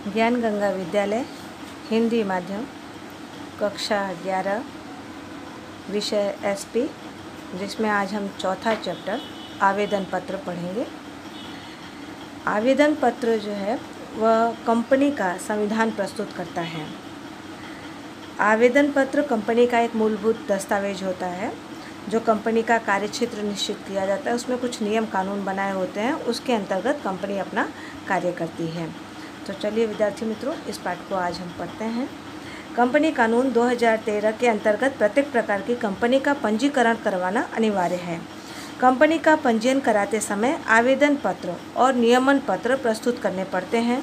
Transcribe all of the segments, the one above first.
ज्ञान गंगा विद्यालय हिंदी माध्यम कक्षा 11 विषय एसपी, जिसमें आज हम चौथा चैप्टर आवेदन पत्र पढ़ेंगे। आवेदन पत्र जो है वह कंपनी का संविधान प्रस्तुत करता है। आवेदन पत्र कंपनी का एक मूलभूत दस्तावेज होता है जो कंपनी का कार्यक्षेत्र निश्चित किया जाता है। उसमें कुछ नियम कानून बनाए होते हैं, उसके अंतर्गत कंपनी अपना कार्य करती है। तो चलिए विद्यार्थी मित्रों, इस पाठ को आज हम पढ़ते हैं। कंपनी कानून 2013 के अंतर्गत प्रत्येक प्रकार की कंपनी का पंजीकरण करवाना अनिवार्य है। कंपनी का पंजीयन कराते समय आवेदन पत्र और नियमन पत्र प्रस्तुत करने पड़ते हैं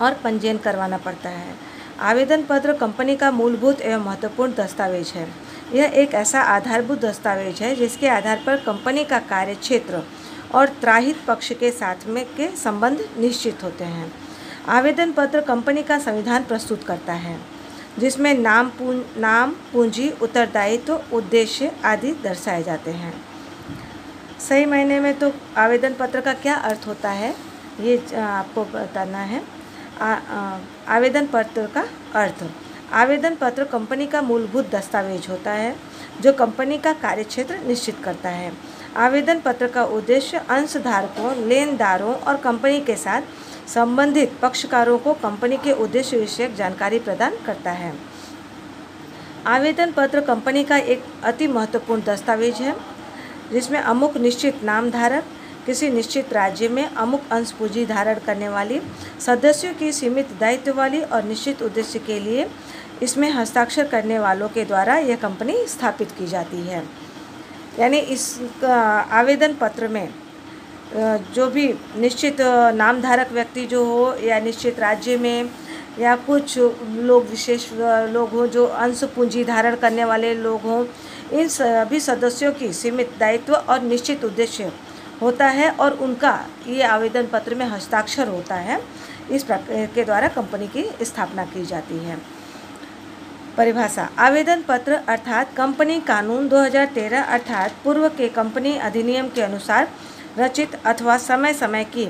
और पंजीयन करवाना पड़ता है। आवेदन पत्र कंपनी का मूलभूत एवं महत्वपूर्ण दस्तावेज है। यह एक ऐसा आधारभूत दस्तावेज है जिसके आधार पर कंपनी का कार्यक्षेत्र और त्राहित पक्ष के साथ में के संबंध निश्चित होते हैं। आवेदन पत्र कंपनी का संविधान प्रस्तुत करता है, जिसमें नाम, पूंजी, उत्तरदायित्व, उद्देश्य आदि दर्शाए जाते हैं। सही मायने में तो आवेदन पत्र का क्या अर्थ होता है ये आपको बताना है। आवेदन पत्र का अर्थ: आवेदन पत्र कंपनी का मूलभूत दस्तावेज होता है जो कंपनी का कार्यक्षेत्र निश्चित करता है। आवेदन पत्र का उद्देश्य अंशधारकों, लेनदारों और कंपनी के साथ संबंधित पक्षकारों को कंपनी के उद्देश्य विषयक जानकारी प्रदान करता है। आवेदन पत्र कंपनी का एक अति महत्वपूर्ण दस्तावेज है जिसमें अमुक निश्चित नामधारक, किसी निश्चित राज्य में अमुक अंश पूंजी धारण करने वाली, सदस्यों की सीमित दायित्व वाली और निश्चित उद्देश्य के लिए इसमें हस्ताक्षर करने वालों के द्वारा यह कंपनी स्थापित की जाती है। यानी इस आवेदन पत्र में जो भी निश्चित नामधारक व्यक्ति जो हो या निश्चित राज्य में या कुछ लोग, विशेष लोग हों जो अंश पूंजी धारण करने वाले लोग हों, इन सभी सदस्यों की सीमित दायित्व और निश्चित उद्देश्य होता है और उनका ये आवेदन पत्र में हस्ताक्षर होता है। इस प्रकार के द्वारा कंपनी की स्थापना की जाती है। परिभाषा: आवेदन पत्र अर्थात कंपनी कानून 2013 अर्थात पूर्व के कंपनी अधिनियम के अनुसार रचित अथवा समय समय की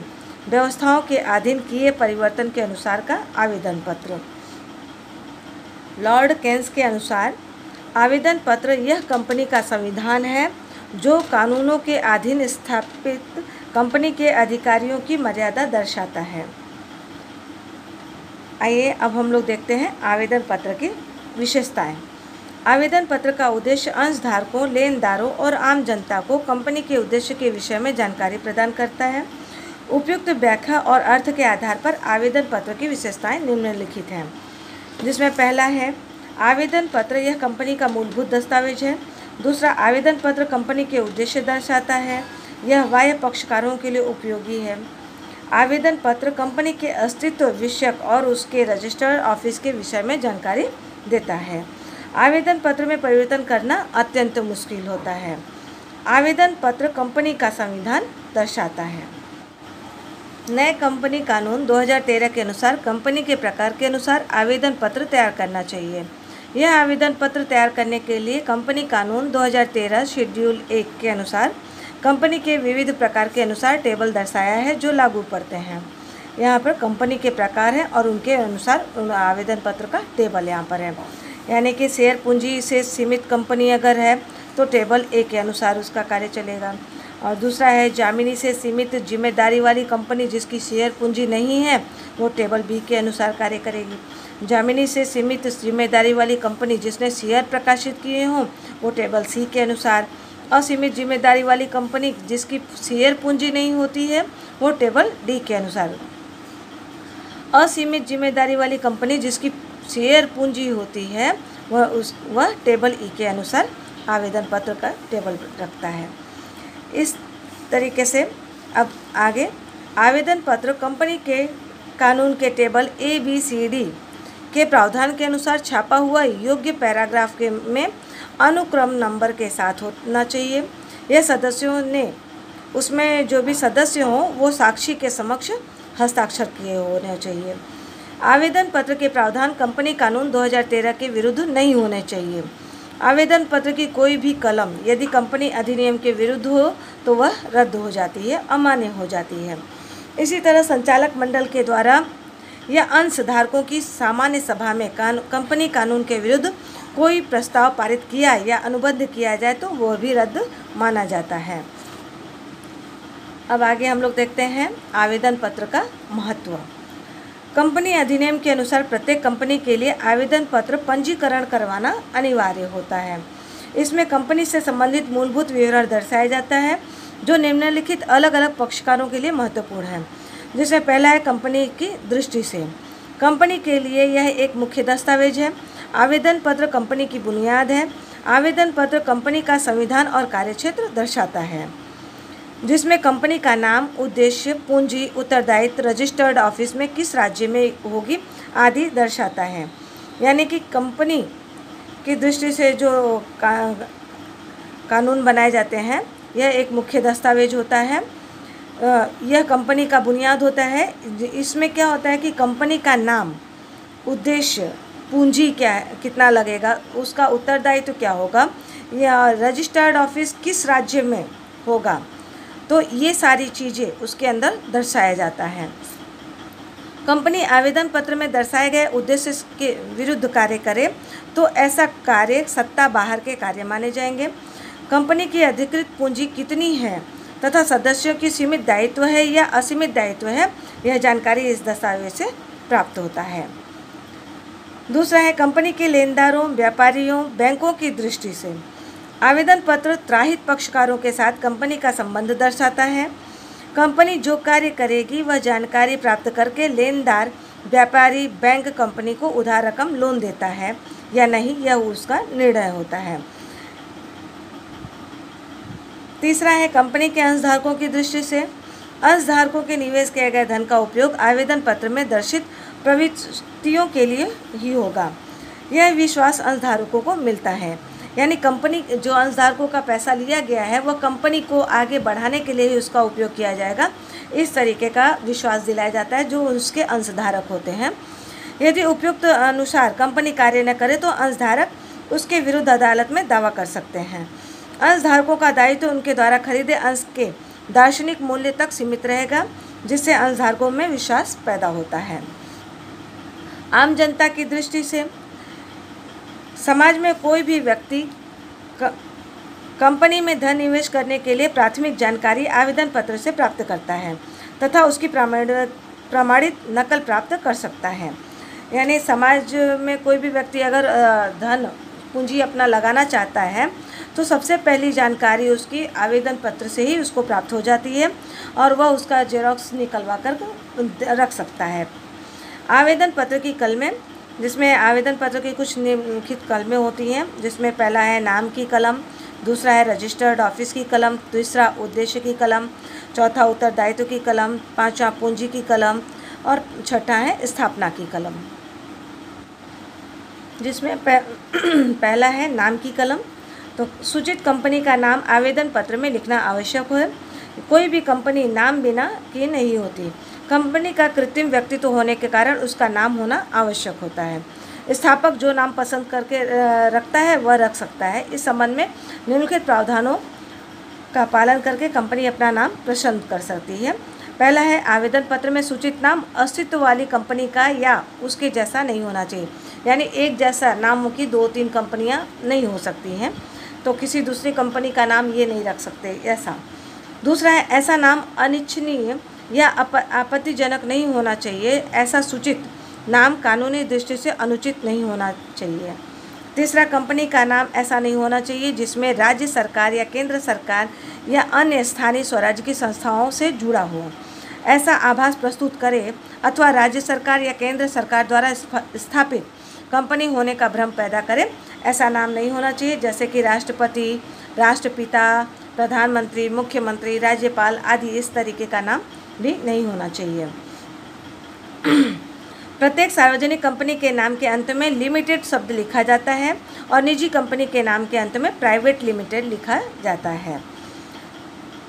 व्यवस्थाओं के अधीन किए परिवर्तन के अनुसार का आवेदन पत्र। लॉर्ड केन्स के अनुसार आवेदन पत्र यह कंपनी का संविधान है जो कानूनों के अधीन स्थापित कंपनी के अधिकारियों की मर्यादा दर्शाता है। आइए अब हम लोग देखते हैं आवेदन पत्र की विशेषताएं। आवेदन पत्र का उद्देश्य अंशधारकों, लेनदारों और आम जनता को कंपनी के उद्देश्य के विषय में जानकारी प्रदान करता है। उपयुक्त व्याख्या और अर्थ के आधार पर आवेदन पत्र की विशेषताएं निम्नलिखित हैं, जिसमें पहला है आवेदन पत्र यह कंपनी का मूलभूत दस्तावेज है। दूसरा, आवेदन पत्र कंपनी के उद्देश्य दर्शाता है। यह बाह्य पक्षकारों के लिए उपयोगी है। आवेदन पत्र कंपनी के अस्तित्व विषयक और उसके रजिस्टर्ड ऑफिस के विषय में जानकारी देता है। आवेदन पत्र में परिवर्तन करना अत्यंत मुश्किल होता है। आवेदन पत्र कंपनी का संविधान दर्शाता है। नए कंपनी कानून 2013 के अनुसार कंपनी के प्रकार के अनुसार आवेदन पत्र तैयार करना चाहिए। यह आवेदन पत्र तैयार करने के लिए कंपनी कानून 2013 शेड्यूल 1 के अनुसार कंपनी के विविध प्रकार के अनुसार टेबल दर्शाया है जो लागू पड़ते हैं। यहाँ पर कंपनी के प्रकार हैं और उनके अनुसार आवेदन पत्र का टेबल यहाँ पर है। यानी कि शेयर पूंजी से सीमित कंपनी अगर है तो टेबल ए के अनुसार उसका कार्य चलेगा। और दूसरा है जामीनी से सीमित जिम्मेदारी वाली कंपनी जिसकी शेयर पूंजी नहीं है, वो टेबल बी के अनुसार कार्य करेगी। जामीनी से सीमित जिम्मेदारी वाली कंपनी जिसने शेयर प्रकाशित किए हों, वो टेबल सी के अनुसार। असीमित जिम्मेदारी वाली कंपनी जिसकी शेयर पूंजी नहीं होती है, वो टेबल डी के अनुसार। असीमित जिम्मेदारी वाली कंपनी जिसकी शेयर पूंजी होती है वह टेबल ई के अनुसार आवेदन पत्र का टेबल रखता है। इस तरीके से अब आगे आवेदन पत्र कंपनी के कानून के table A B C D के प्रावधान के अनुसार छापा हुआ योग्य पैराग्राफ के में अनुक्रम नंबर के साथ होना चाहिए। यह सदस्यों ने उसमें जो भी सदस्य हों वो साक्षी के समक्ष हस्ताक्षर किए होने चाहिए। आवेदन पत्र के प्रावधान कंपनी कानून 2013 के विरुद्ध नहीं होने चाहिए। आवेदन पत्र की कोई भी कलम यदि कंपनी अधिनियम के विरुद्ध हो तो वह रद्द हो जाती है, अमान्य हो जाती है। इसी तरह संचालक मंडल के द्वारा या अंशधारकों की सामान्य सभा में कंपनी कानून के विरुद्ध कोई प्रस्ताव पारित किया या अनुबंध किया जाए तो वह भी रद्द माना जाता है। अब आगे हम लोग देखते हैं आवेदन पत्र का महत्व। कंपनी अधिनियम के अनुसार प्रत्येक कंपनी के लिए आवेदन पत्र पंजीकरण करवाना अनिवार्य होता है। इसमें कंपनी से संबंधित मूलभूत विवरण दर्शाया जाता है जो निम्नलिखित अलग अलग पक्षकारों के लिए महत्वपूर्ण है। जिसमें पहला है कंपनी की दृष्टि से। कंपनी के लिए यह एक मुख्य दस्तावेज है। आवेदन पत्र कंपनी की बुनियाद है। आवेदन पत्र कंपनी का संविधान और कार्यक्षेत्र दर्शाता है, जिसमें कंपनी का नाम, उद्देश्य, पूंजी, उत्तरदायित्व, रजिस्टर्ड ऑफिस में किस राज्य में होगी आदि दर्शाता है। यानी कि कंपनी की दृष्टि से जो कानून बनाए जाते हैं यह एक मुख्य दस्तावेज होता है। यह कंपनी का बुनियाद होता है। इसमें क्या होता है कि कंपनी का नाम, उद्देश्य, पूंजी क्या कितना लगेगा, उसका उत्तरदायित्व क्या होगा, या रजिस्टर्ड ऑफिस किस राज्य में होगा, तो ये सारी चीज़ें उसके अंदर दर्शाया जाता है। कंपनी आवेदन पत्र में दर्शाए गए उद्देश्य के विरुद्ध कार्य करे तो ऐसा कार्य सत्ता बाहर के कार्य माने जाएंगे। कंपनी की अधिकृत पूंजी कितनी है तथा सदस्यों की सीमित दायित्व है या असीमित दायित्व है, यह जानकारी इस दस्तावेज से प्राप्त होता है। दूसरा है कंपनी के लेनदारों, व्यापारियों, बैंकों की दृष्टि से। आवेदन पत्र त्राहित पक्षकारों के साथ कंपनी का संबंध दर्शाता है। कंपनी जो कार्य करेगी वह जानकारी प्राप्त करके लेनदार, व्यापारी, बैंक कंपनी को उधार रकम लोन देता है या नहीं, यह उसका निर्णय होता है। तीसरा है कंपनी के अंशधारकों की दृष्टि से। अंशधारकों के निवेश किए गए धन का उपयोग आवेदन पत्र में दर्शित प्रवृत्तियों के लिए ही होगा। यह विश्वास अंशधारकों को मिलता है। यानी कंपनी जो अंशधारकों का पैसा लिया गया है वह कंपनी को आगे बढ़ाने के लिए ही उसका उपयोग किया जाएगा, इस तरीके का विश्वास दिलाया जाता है जो उसके अंशधारक होते हैं। यदि उपयुक्त अनुसार कंपनी कार्य न करे तो अंशधारक उसके विरुद्ध अदालत में दावा कर सकते हैं। अंशधारकों का दायित्व उनके द्वारा खरीदे अंश के दार्शनिक मूल्य तक सीमित रहेगा, जिससे अंशधारकों में विश्वास पैदा होता है। आम जनता की दृष्टि से समाज में कोई भी व्यक्ति कंपनी में धन निवेश करने के लिए प्राथमिक जानकारी आवेदन पत्र से प्राप्त करता है तथा उसकी प्रमाणित नकल प्राप्त कर सकता है। यानी समाज में कोई भी व्यक्ति अगर धन पूंजी अपना लगाना चाहता है तो सबसे पहली जानकारी उसकी आवेदन पत्र से ही उसको प्राप्त हो जाती है और वह उसका जेरॉक्स निकलवा कर रख सकता है। आवेदन पत्र की कलमें, जिसमें आवेदन पत्र की कुछ निम्नलिखित कलमें होती हैं, जिसमें पहला है नाम की कलम, दूसरा है रजिस्टर्ड ऑफिस की कलम, तीसरा उद्देश्य की कलम, चौथा उत्तरदायित्व की कलम, पांचवा पूंजी की कलम और छठा है स्थापना की कलम। जिसमें पहला है नाम की कलम। तो सूचित कंपनी का नाम आवेदन पत्र में लिखना आवश्यक है। कोई भी कंपनी नाम बिना की नहीं होती। कंपनी का कृत्रिम व्यक्तित्व होने के कारण उसका नाम होना आवश्यक होता है। स्थापक जो नाम पसंद करके रखता है वह रख सकता है। इस संबंध में निम्नलिखित प्रावधानों का पालन करके कंपनी अपना नाम पसंद कर सकती है। पहला है आवेदन पत्र में सूचित नाम अस्तित्व वाली कंपनी का या उसके जैसा नहीं होना चाहिए। यानी एक जैसा नाम की 2-3 कंपनियां नहीं हो सकती हैं, तो किसी दूसरी कंपनी का नाम ये नहीं रख सकते ऐसा। दूसरा है ऐसा नाम अनिच्छनीय या आपत्तिजनक नहीं होना चाहिए। ऐसा सूचित नाम कानूनी दृष्टि से अनुचित नहीं होना चाहिए। तीसरा, कंपनी का नाम ऐसा नहीं होना चाहिए जिसमें राज्य सरकार या केंद्र सरकार या अन्य स्थानीय स्वराज्य की संस्थाओं से जुड़ा हो, ऐसा आभास प्रस्तुत करे अथवा राज्य सरकार या केंद्र सरकार द्वारा स्थापित कंपनी होने का भ्रम पैदा करे। ऐसा नाम नहीं होना चाहिए जैसे कि राष्ट्रपति, राष्ट्रपिता, प्रधानमंत्री, मुख्यमंत्री, राज्यपाल आदि इस तरीके का नाम भी नहीं होना चाहिए। प्रत्येक सार्वजनिक कंपनी के नाम के अंत में लिमिटेड शब्द लिखा जाता है और निजी कंपनी के नाम के अंत में प्राइवेट लिमिटेड लिखा जाता है।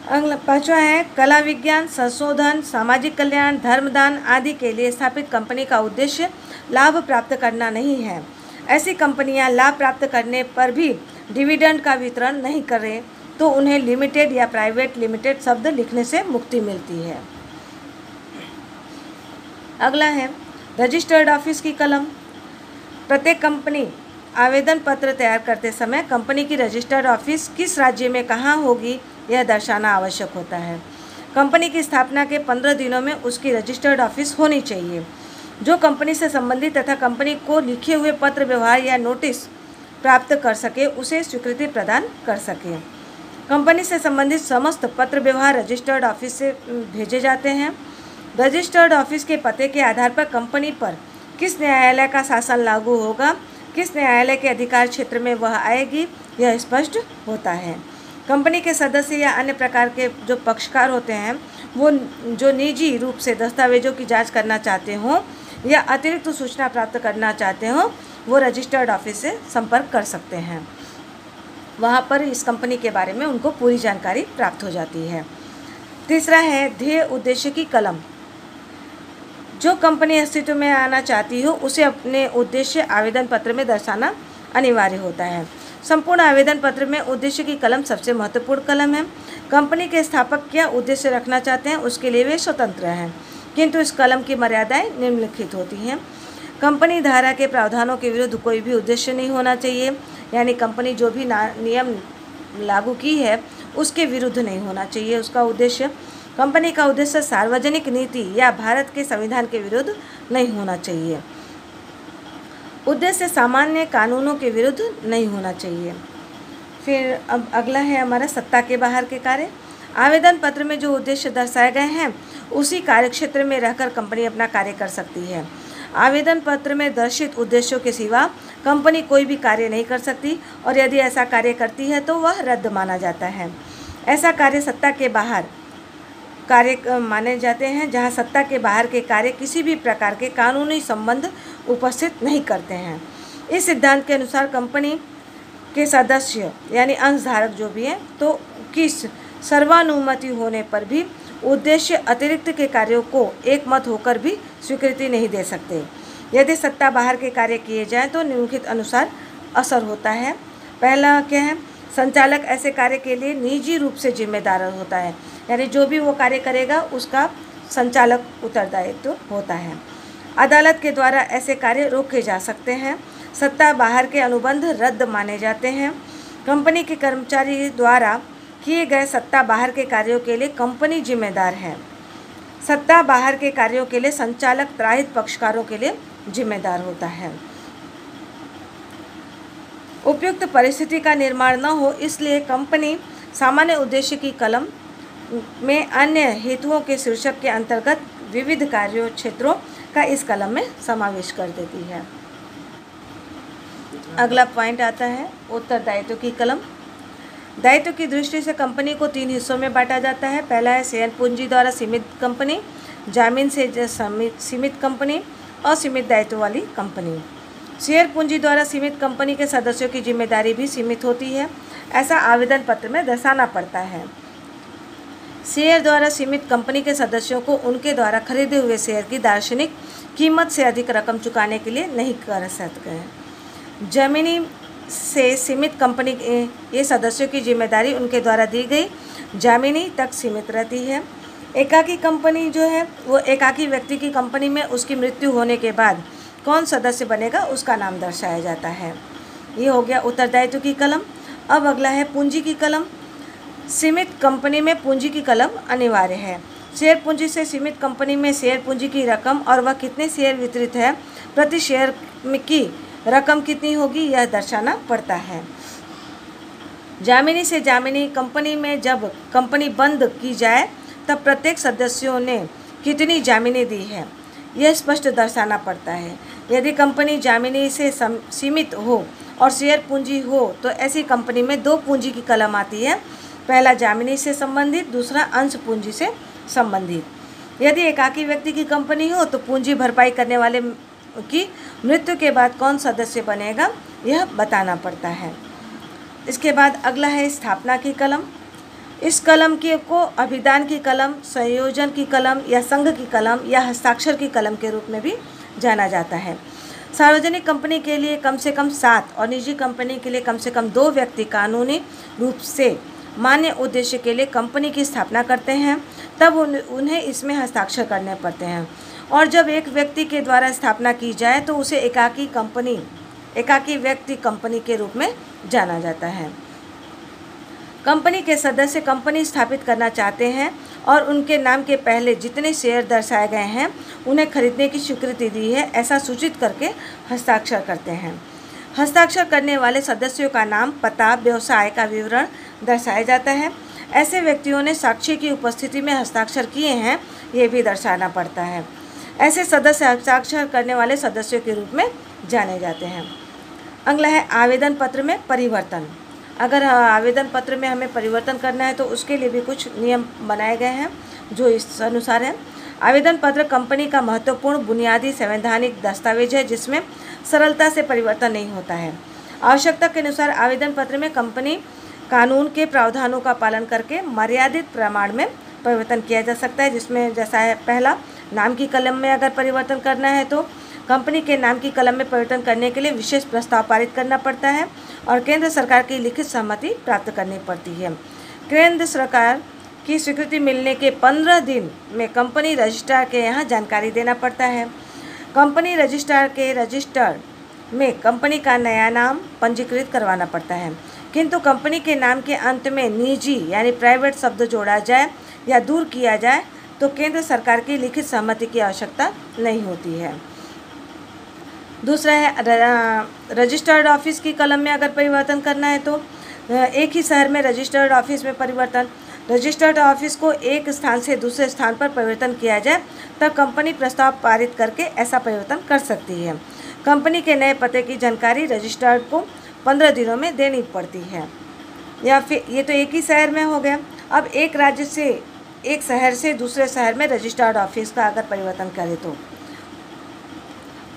अगला 5वां है कला विज्ञान, संशोधन, सामाजिक कल्याण, धर्मदान आदि के लिए स्थापित कंपनी का उद्देश्य लाभ प्राप्त करना नहीं है। ऐसी कंपनियां लाभ प्राप्त करने पर भी डिविडेंड का वितरण नहीं करें तो उन्हें लिमिटेड या प्राइवेट लिमिटेड शब्द लिखने से मुक्ति मिलती है। अगला है रजिस्टर्ड ऑफिस की कलम। प्रत्येक कंपनी आवेदन पत्र तैयार करते समय कंपनी की रजिस्टर्ड ऑफिस किस राज्य में कहाँ होगी यह दर्शाना आवश्यक होता है। कंपनी की स्थापना के 15 दिनों में उसकी रजिस्टर्ड ऑफिस होनी चाहिए जो कंपनी से संबंधित तथा कंपनी को लिखे हुए पत्र व्यवहार या नोटिस प्राप्त कर सके उसे स्वीकृति प्रदान कर सके। कंपनी से संबंधित समस्त पत्र व्यवहार रजिस्टर्ड ऑफिस से भेजे जाते हैं। रजिस्टर्ड ऑफिस के पते के आधार पर कंपनी पर किस न्यायालय का शासन लागू होगा, किस न्यायालय के अधिकार क्षेत्र में वह आएगी, यह स्पष्ट होता है। कंपनी के सदस्य या अन्य प्रकार के जो पक्षकार होते हैं वो जो निजी रूप से दस्तावेजों की जांच करना चाहते हों या अतिरिक्त सूचना प्राप्त करना चाहते हों वो रजिस्टर्ड ऑफिस से संपर्क कर सकते हैं। वहाँ पर इस कंपनी के बारे में उनको पूरी जानकारी प्राप्त हो जाती है। तीसरा है ध्येय उद्देश्य की कलम। जो कंपनी अस्तित्व में आना चाहती हो उसे अपने उद्देश्य आवेदन पत्र में दर्शाना अनिवार्य होता है। संपूर्ण आवेदन पत्र में उद्देश्य की कलम सबसे महत्वपूर्ण कलम है। कंपनी के स्थापक क्या उद्देश्य रखना चाहते हैं उसके लिए वे स्वतंत्र हैं, किंतु इस कलम की मर्यादाएं निम्नलिखित होती हैं। कंपनी धारा के प्रावधानों के विरुद्ध कोई भी उद्देश्य नहीं होना चाहिए, यानी कंपनी जो भी नियम लागू की है उसके विरुद्ध नहीं होना चाहिए उसका उद्देश्य। कंपनी का उद्देश्य सार्वजनिक नीति या भारत के संविधान के विरुद्ध नहीं होना चाहिए। उद्देश्य सामान्य कानूनों के विरुद्ध नहीं होना चाहिए। फिर अब अगला है हमारा सत्ता के बाहर के कार्य। आवेदन पत्र में जो उद्देश्य दर्शाए गए हैं उसी कार्यक्षेत्र में रहकर कंपनी अपना कार्य कर सकती है। आवेदन पत्र में दर्शित उद्देश्यों के सिवा कंपनी कोई भी कार्य नहीं कर सकती और यदि ऐसा कार्य करती है तो वह रद्द माना जाता है। ऐसा कार्य सत्ता के बाहर कार्य माने जाते हैं जहां सत्ता के बाहर के कार्य किसी भी प्रकार के कानूनी संबंध उपस्थित नहीं करते हैं। इस सिद्धांत के अनुसार कंपनी के सदस्य यानी अंशधारक जो भी हैं तो किस सर्वानुमति होने पर भी उद्देश्य अतिरिक्त के कार्यों को एक मत होकर भी स्वीकृति नहीं दे सकते। यदि सत्ता बाहर के कार्य किए जाएं तो निम्नलिखित अनुसार असर होता है। पहला क्या है, संचालक ऐसे कार्य के लिए निजी रूप से जिम्मेदार होता है, यानी जो भी वो कार्य करेगा उसका संचालक उत्तरदायित्व होता है। अदालत के द्वारा ऐसे कार्य रोके जा सकते हैं। सत्ता बाहर के अनुबंध रद्द माने जाते हैं। कंपनी के कर्मचारी द्वारा किए गए सत्ता बाहर के कार्यों के लिए कंपनी जिम्मेदार है। सत्ता बाहर के कार्यों के लिए संचालक त्राहित पक्षकारों के लिए जिम्मेदार होता है। उपयुक्त परिस्थिति का निर्माण न हो इसलिए कंपनी सामान्य उद्देश्य की कलम में अन्य हेतुओं के शीर्षक के अंतर्गत विविध कार्यों क्षेत्रों का इस कलम में समावेश कर देती है। अगला पॉइंट आता है उत्तरदायित्व की कलम। दायित्व की दृष्टि से कंपनी को 3 हिस्सों में बांटा जाता है। पहला है शेयर पूंजी द्वारा सीमित कंपनी, जामीन से सीमित कंपनी और सीमित दायित्व वाली कंपनी। शेयर पूंजी द्वारा सीमित कंपनी के सदस्यों की जिम्मेदारी भी सीमित होती है, ऐसा आवेदन पत्र में दर्शाना पड़ता है। शेयर द्वारा सीमित कंपनी के सदस्यों को उनके द्वारा खरीदे हुए शेयर की दार्शनिक कीमत से अधिक रकम चुकाने के लिए नहीं कर सकते हैं। जमीनी से सीमित कंपनी के ये सदस्यों की जिम्मेदारी उनके द्वारा दी गई जामीनी तक सीमित रहती है। एकाकी कंपनी जो है वो एकाकी व्यक्ति की कंपनी में उसकी मृत्यु होने के बाद कौन सदस्य बनेगा उसका नाम दर्शाया जाता है। ये हो गया उत्तरदायित्व की कलम। अब अगला है पूंजी की कलम। सीमित कंपनी में पूंजी की कलम अनिवार्य है। शेयर पूंजी से सीमित कंपनी में शेयर पूंजी की रकम और वह कितने शेयर वितरित है, प्रति शेयर की रकम कितनी होगी, यह दर्शाना पड़ता है। जामीनी से जामीनी कंपनी में जब कंपनी बंद की जाए तब प्रत्येक सदस्यों ने कितनी जामीनी दी है, यह स्पष्ट दर्शाना पड़ता है। यदि कंपनी जामीनी से सीमित हो और शेयर पूंजी हो तो ऐसी कंपनी में 2 पूंजी की कलम आती है। पहला जामीनी से संबंधित, दूसरा अंश पूंजी से संबंधित। यदि एकाकी व्यक्ति की कंपनी हो तो पूंजी भरपाई करने वाले की मृत्यु के बाद कौन सदस्य बनेगा यह बताना पड़ता है। इसके बाद अगला है स्थापना की कलम। इस कलम को अभिदान की कलम, संयोजन की कलम या संघ की कलम या हस्ताक्षर की कलम के रूप में भी जाना जाता है। सार्वजनिक कंपनी के लिए कम से कम 7 और निजी कंपनी के लिए कम से कम 2 व्यक्ति कानूनी रूप से मान्य उद्देश्य के लिए कंपनी की स्थापना करते हैं, तब उन्हें इसमें हस्ताक्षर करने पड़ते हैं और जब एक व्यक्ति के द्वारा स्थापना की जाए तो उसे एकाकी व्यक्ति कंपनी के रूप में जाना जाता है। कंपनी के सदस्य कंपनी स्थापित करना चाहते हैं और उनके नाम के पहले जितने शेयर दर्शाए गए हैं उन्हें खरीदने की स्वीकृति दी है, ऐसा सूचित करके हस्ताक्षर करते हैं। हस्ताक्षर करने वाले सदस्यों का नाम, पता, व्यवसाय का विवरण दर्शाया जाता है। ऐसे व्यक्तियों ने साक्षी की उपस्थिति में हस्ताक्षर किए हैं, ये भी दर्शाना पड़ता है। ऐसे सदस्य हस्ताक्षर करने वाले सदस्यों के रूप में जाने जाते हैं। अगला है आवेदन पत्र में परिवर्तन। अगर आवेदन पत्र में हमें परिवर्तन करना है तो उसके लिए भी कुछ नियम बनाए गए हैं जो इस अनुसार है। आवेदन पत्र कंपनी का महत्वपूर्ण बुनियादी संवैधानिक दस्तावेज है जिसमें सरलता से परिवर्तन नहीं होता है। आवश्यकता के अनुसार आवेदन पत्र में कंपनी कानून के प्रावधानों का पालन करके मर्यादित प्रमाण में परिवर्तन किया जा सकता है, जिसमें जैसा है पहला, नाम की कलम में अगर परिवर्तन करना है तो कंपनी के नाम की कलम में परिवर्तन करने के लिए विशेष प्रस्ताव पारित करना पड़ता है और केंद्र सरकार की लिखित सहमति प्राप्त करनी पड़ती है। केंद्र सरकार की स्वीकृति मिलने के 15 दिन में कंपनी रजिस्ट्रार के यहाँ जानकारी देना पड़ता है। कंपनी रजिस्ट्रार के रजिस्टर में कंपनी का नया नाम पंजीकृत करवाना पड़ता है, किंतु कंपनी के नाम के अंत में निजी यानी प्राइवेट शब्द जोड़ा जाए या दूर किया जाए तो केंद्र सरकार की लिखित सहमति की आवश्यकता नहीं होती है। दूसरा है रजिस्टर्ड ऑफिस की कलम में अगर परिवर्तन करना है तो एक ही शहर में रजिस्टर्ड ऑफिस में परिवर्तन। रजिस्टर्ड ऑफिस को एक स्थान से दूसरे स्थान पर परिवर्तन किया जाए तब कंपनी प्रस्ताव पारित करके ऐसा परिवर्तन कर सकती है। कंपनी के नए पते की जानकारी रजिस्टर्ड को 15 दिनों में देनी पड़ती है। या फिर ये तो एक ही शहर में हो गया। अब एक शहर से दूसरे शहर में रजिस्टर्ड ऑफिस का अगर परिवर्तन करें तो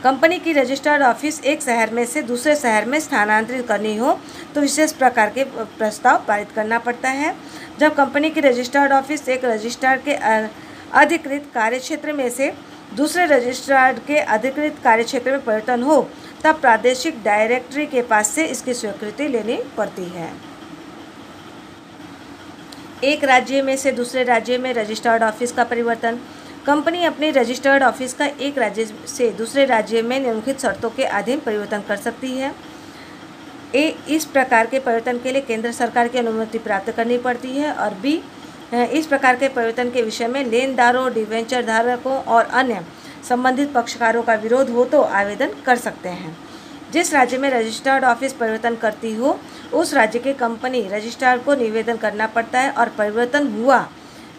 कंपनी की रजिस्टर्ड ऑफिस एक शहर में से दूसरे शहर में स्थानांतरित करनी हो तो विशेष प्रकार के प्रस्ताव पारित करना पड़ता है। जब कंपनी की रजिस्टर्ड ऑफिस एक रजिस्ट्रार के अधिकृत कार्यक्षेत्र में से दूसरे रजिस्ट्रार के अधिकृत कार्यक्षेत्र में परिवर्तन हो तब प्रादेशिक डायरेक्टरी के पास से इसकी स्वीकृति लेनी पड़ती है। एक राज्य में से दूसरे राज्य में रजिस्टर्ड ऑफिस का परिवर्तन। कंपनी अपने रजिस्टर्ड ऑफिस का एक राज्य से दूसरे राज्य में निम्नलिखित शर्तों के अधीन परिवर्तन कर सकती है। इस प्रकार के परिवर्तन के लिए केंद्र सरकार की अनुमति प्राप्त करनी पड़ती है और बी, इस प्रकार के परिवर्तन के विषय में लेनदारों, डिवेंचर धारकों और अन्य संबंधित पक्षकारों का विरोध हो तो आवेदन कर सकते हैं। जिस राज्य में रजिस्टर्ड ऑफिस परिवर्तन करती हो उस राज्य के कंपनी रजिस्ट्रार को निवेदन करना पड़ता है और परिवर्तन हुआ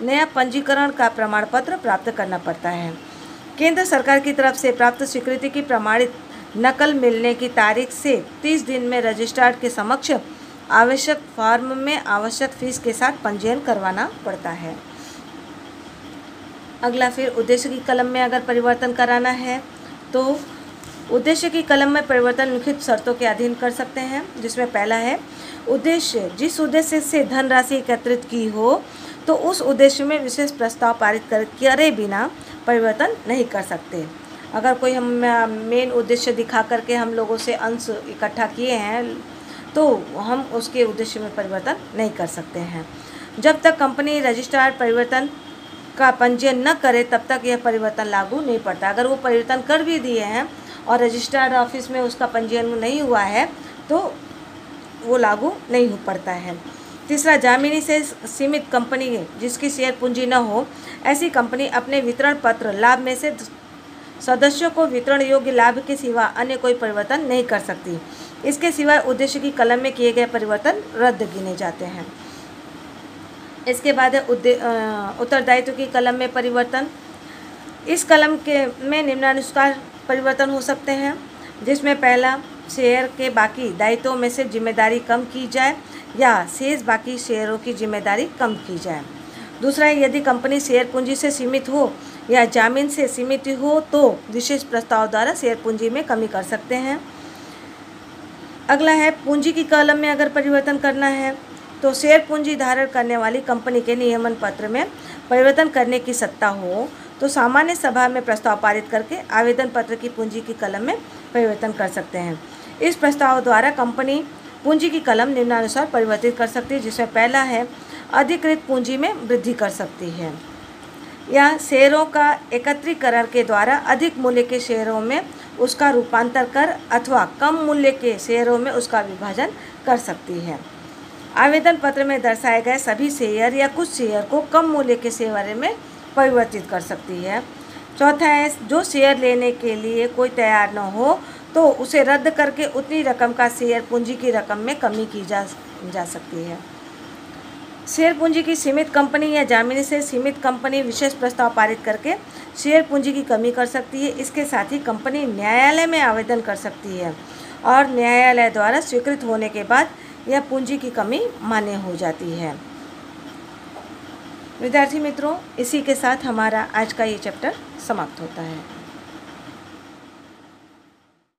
नया पंजीकरण का प्रमाण पत्र प्राप्त करना पड़ता है। केंद्र सरकार की तरफ से प्राप्त स्वीकृति की प्रमाणित नकल मिलने की तारीख से 30 दिन में रजिस्ट्रार के समक्ष आवश्यक फॉर्म में आवश्यक फीस के साथ पंजीयन करवाना पड़ता है। अगला फिर उद्देश्य की कलम में अगर परिवर्तन कराना है तो उद्देश्य की कलम में परिवर्तन निम्नलिखित शर्तों के अधीन कर सकते हैं, जिसमें पहला है उद्देश्य जिस उद्देश्य से धनराशि एकत्रित की हो तो उस उद्देश्य में विशेष प्रस्ताव पारित करे बिना परिवर्तन नहीं कर सकते। अगर कोई हम मेन उद्देश्य दिखा करके हम लोगों से अंश इकट्ठा किए हैं तो हम उसके उद्देश्य में परिवर्तन नहीं कर सकते हैं। जब तक कंपनी रजिस्ट्रार परिवर्तन का पंजीयन न करे तब तक यह परिवर्तन लागू नहीं पड़ता। अगर वो परिवर्तन कर भी दिए हैं और रजिस्ट्रार ऑफिस में उसका पंजीयन नहीं हुआ है तो वो लागू नहीं हो पड़ता है। तीसरा, जामीनी से सीमित कंपनी जिसकी शेयर पूंजी न हो ऐसी कंपनी अपने वितरण पत्र लाभ में से सदस्यों को वितरण योग्य लाभ के सिवा अन्य कोई परिवर्तन नहीं कर सकती। इसके सिवाय उद्देश्य की कलम में किए गए परिवर्तन रद्द गिने जाते हैं। इसके बाद है उत्तरदायित्व की कलम में परिवर्तन। इस कलम के में निम्नानुसार परिवर्तन हो सकते हैं, जिसमें पहला, शेयर के बाकी दायित्वों में से जिम्मेदारी कम की जाए या शेष बाकी शेयरों की जिम्मेदारी कम की जाए। दूसरा, यदि कंपनी शेयर पूंजी से सीमित हो या जामीन से सीमित हो तो विशेष प्रस्ताव द्वारा शेयर पूंजी में कमी कर सकते हैं। अगला है पूंजी की कलम में अगर परिवर्तन करना है तो शेयर पूंजी धारण करने वाली कंपनी के नियमन पत्र में परिवर्तन करने की सत्ता हो तो सामान्य सभा में प्रस्ताव पारित करके आवेदन पत्र की पूंजी की कलम में परिवर्तन कर सकते हैं। इस प्रस्ताव द्वारा कंपनी पूंजी की कलम निम्नानुसार परिवर्तित कर सकती है, जिसमें पहला है अधिकृत पूंजी में वृद्धि कर सकती है। या शेयरों का एकत्रीकरण के द्वारा अधिक मूल्य के शेयरों में उसका रूपांतर कर अथवा कम मूल्य के शेयरों में उसका विभाजन कर सकती है। आवेदन पत्र में दर्शाए गए सभी शेयर या कुछ शेयर को कम मूल्य के शेयर में परिवर्तित कर सकती है। चौथा है, जो शेयर लेने के लिए कोई तैयार न हो तो उसे रद्द करके उतनी रकम का शेयर पूंजी की रकम में कमी की जा सकती है। शेयर पूंजी की सीमित कंपनी या जामीनी से सीमित कंपनी विशेष प्रस्ताव पारित करके शेयर पूंजी की कमी कर सकती है। इसके साथ ही कंपनी न्यायालय में आवेदन कर सकती है और न्यायालय द्वारा स्वीकृत होने के बाद यह पूंजी की कमी मान्य हो जाती है। विद्यार्थी मित्रों, इसी के साथ हमारा आज का ये चैप्टर समाप्त होता है।